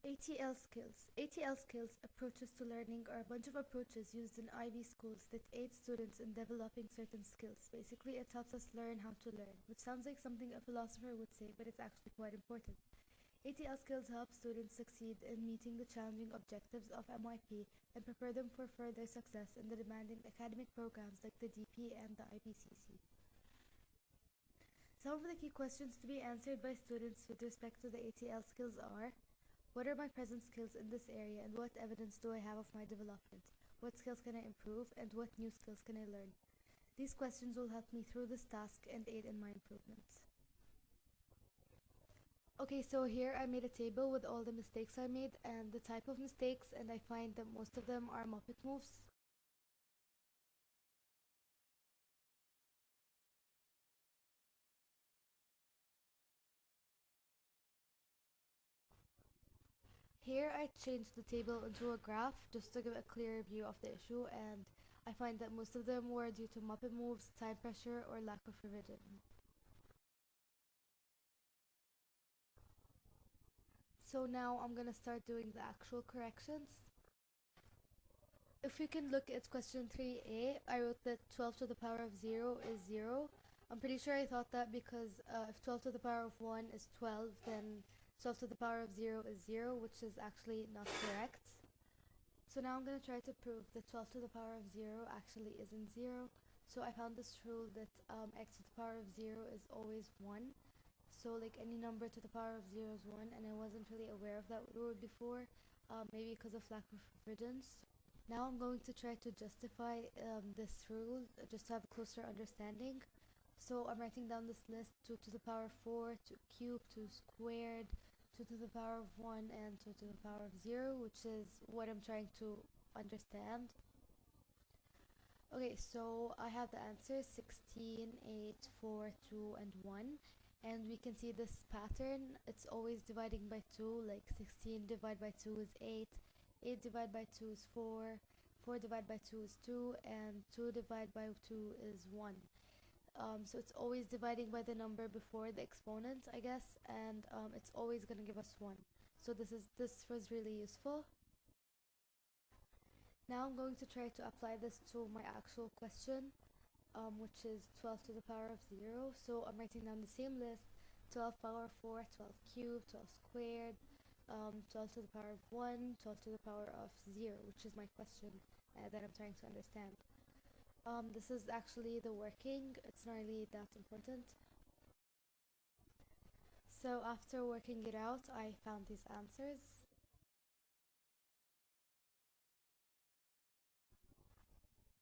ATL skills. ATL skills, approaches to learning, are a bunch of approaches used in IB schools that aid students in developing certain skills. Basically, it helps us learn how to learn, which sounds like something a philosopher would say, but it's actually quite important. ATL skills help students succeed in meeting the challenging objectives of MYP and prepare them for further success in the demanding academic programs like the DP and the IBCC. Some of the key questions to be answered by students with respect to the ATL skills are: what are my present skills in this area, and what evidence do I have of my development? What skills can I improve, and what new skills can I learn? These questions will help me through this task and aid in my improvement. Okay, so here I made a table with all the mistakes I made and the type of mistakes, and I find that most of them are Muppet moves. Here I changed the table into a graph just to give a clearer view of the issue, and I find that most of them were due to Muppet moves, time pressure, or lack of revision. So now I'm gonna start doing the actual corrections. If we can look at question 3a, I wrote that 12 to the power of 0 is 0. I'm pretty sure I thought that because if 12 to the power of 1 is 12, then 12 to the power of 0 is 0, which is actually not correct. So now I'm going to try to prove that 12 to the power of 0 actually isn't 0. So I found this rule that x to the power of 0 is always 1. So like any number to the power of 0 is 1, and I wasn't really aware of that rule before, maybe because of lack of revisions. Now I'm going to try to justify this rule just to have a closer understanding. So I'm writing down this list: 2 to the power of 4, 2 cubed, 2 squared, 2 to the power of 1, and 2 to the power of 0, which is what I'm trying to understand. Okay, so I have the answers 16, 8, 4, 2, and 1. And we can see this pattern. It's always dividing by 2, like 16 divided by 2 is 8, 8 divided by 2 is 4, 4 divided by 2 is 2, and 2 divided by 2 is 1. So it's always dividing by the number before the exponent, I guess, and it's always going to give us 1. So this was really useful. Now I'm going to try to apply this to my actual question, which is 12 to the power of 0. So I'm writing down the same list: 12 power of 4, 12 cubed, 12 squared, 12 to the power of 1, 12 to the power of 0, which is my question that I'm trying to understand. This is actually the working. It's not really that important. So after working it out, I found these answers.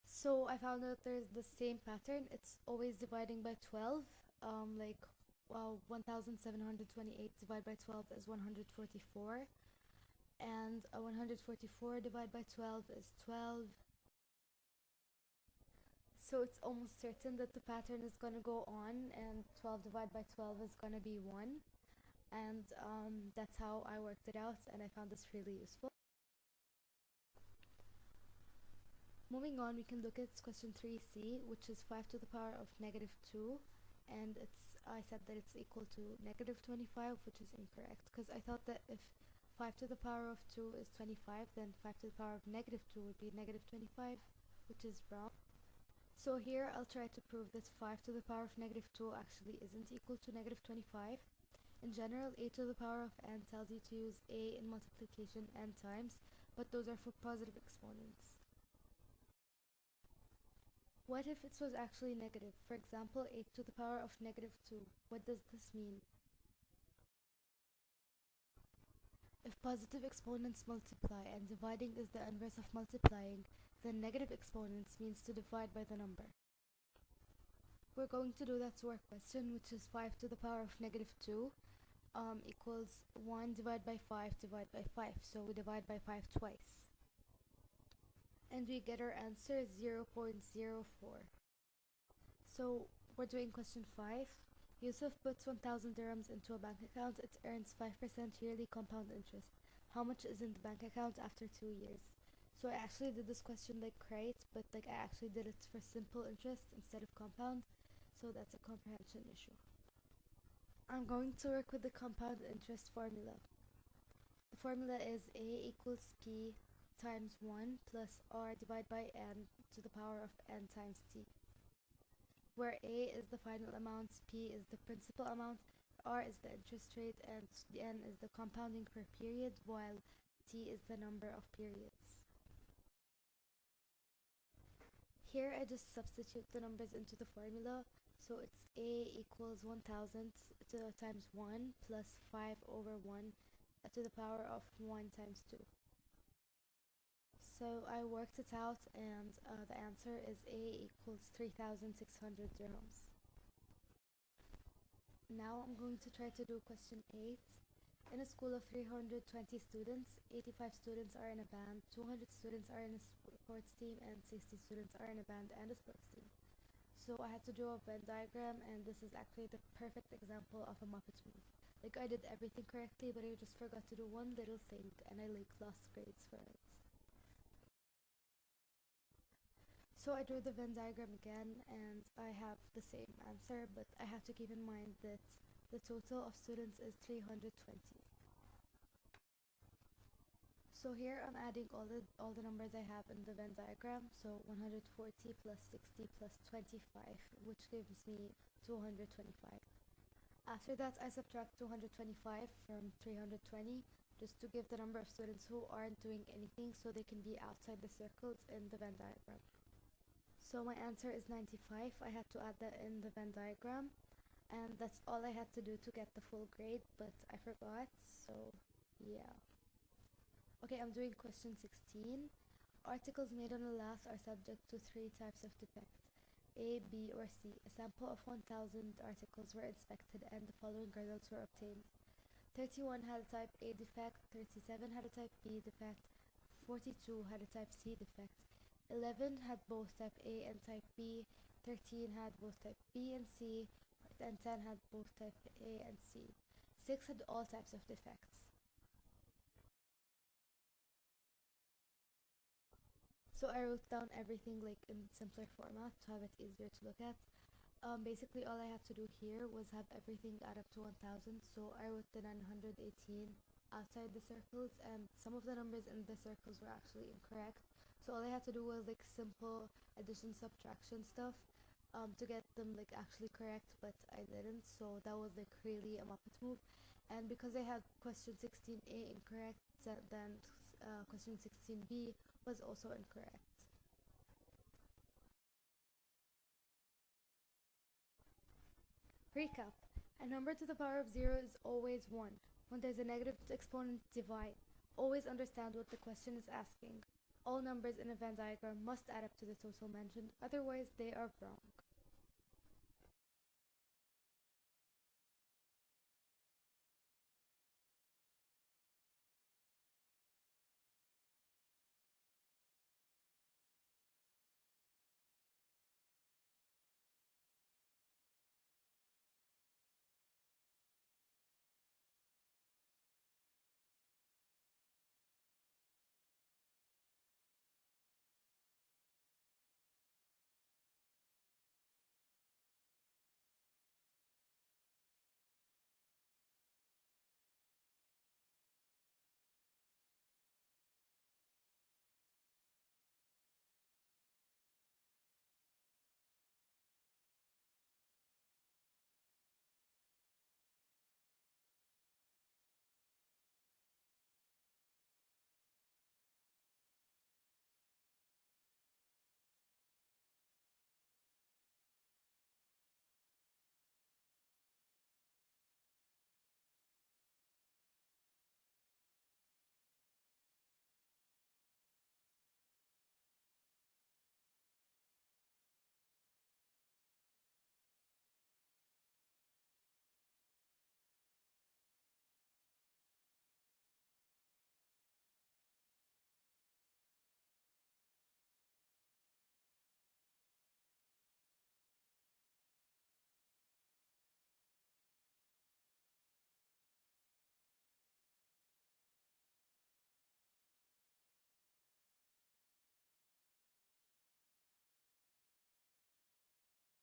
So I found that there's the same pattern. It's always dividing by 12. Like, well, 1728 divided by 12 is 144. And 144 divided by 12 is 12. So it's almost certain that the pattern is going to go on, and 12 divided by 12 is going to be 1. And that's how I worked it out, and I found this really useful. Moving on, we can look at question 3c, which is 5 to the power of negative 2, and I said that it's equal to negative 25, which is incorrect, because I thought that if 5 to the power of 2 is 25, then 5 to the power of negative 2 would be negative 25, which is wrong. So here I'll try to prove that 5 to the power of negative 2 actually isn't equal to negative 25. In general, a to the power of n tells you to use a in multiplication n times, but those are for positive exponents. What if it was actually negative? For example, 8 to the power of negative 2. What does this mean? If positive exponents multiply and dividing is the inverse of multiplying, then negative exponents means to divide by the number. We're going to do that to our question, which is 5 to the power of negative 2 equals 1 divided by 5 divided by 5. So we divide by 5 twice. And we get our answer 0.04. So we're doing question 5. Yusuf puts 1,000 dirhams into a bank account. It earns 5% yearly compound interest. How much is in the bank account after 2 years? So I actually did this question like right, but like I actually did it for simple interest instead of compound. So that's a comprehension issue. I'm going to work with the compound interest formula. The formula is A equals P times 1 plus R divided by N to the power of N times T, where A is the final amount, P is the principal amount, R is the interest rate, and N is the compounding per period, while T is the number of periods. Here I just substitute the numbers into the formula, so it's A equals 1000 times 1 plus 5 over 1 to the power of 1 times 2. So I worked it out, and the answer is A equals 3,600 dirhams. Now I'm going to try to do question 8. In a school of 320 students, 85 students are in a band, 200 students are in a sports team, and 60 students are in a band and a sports team. So I had to draw a Venn diagram, and this is actually the perfect example of a Muppet move. Like, I did everything correctly, but I just forgot to do one little thing, and I lost grades for it. So I drew the Venn diagram again, and I have the same answer, but I have to keep in mind that the total of students is 320. So here I'm adding all the numbers I have in the Venn diagram. So 140 plus 60 plus 25, which gives me 225. After that, I subtract 225 from 320 just to give the number of students who aren't doing anything, so they can be outside the circles in the Venn diagram. So my answer is 95. I had to add that in the Venn diagram, and that's all I had to do to get the full grade, but I forgot, so yeah. Okay, I'm doing question 16. Articles made on a lath are subject to 3 types of defect: A, B, or C. A sample of 1,000 articles were inspected, and the following results were obtained. 31 had a type A defect, 37 had a type B defect, 42 had a type C defect, 11 had both type A and type B, 13 had both type B and C, and 10 had both type A and C. 6 had all types of defects. So I wrote down everything like in simpler format to have it easier to look at. Basically all I had to do here was have everything add up to 1000, so I wrote the 918 outside the circles, and some of the numbers in the circles were actually incorrect. So all I had to do was like simple addition subtraction stuff to get them like actually correct, but I didn't, so that was like really a Muppet move. And because I had question 16A incorrect, then question 16B was also incorrect. Recap. A number to the power of 0 is always 1. When there's a negative exponent, divide. Always understand what the question is asking. All numbers in a Venn diagram must add up to the total mentioned, otherwise they are wrong.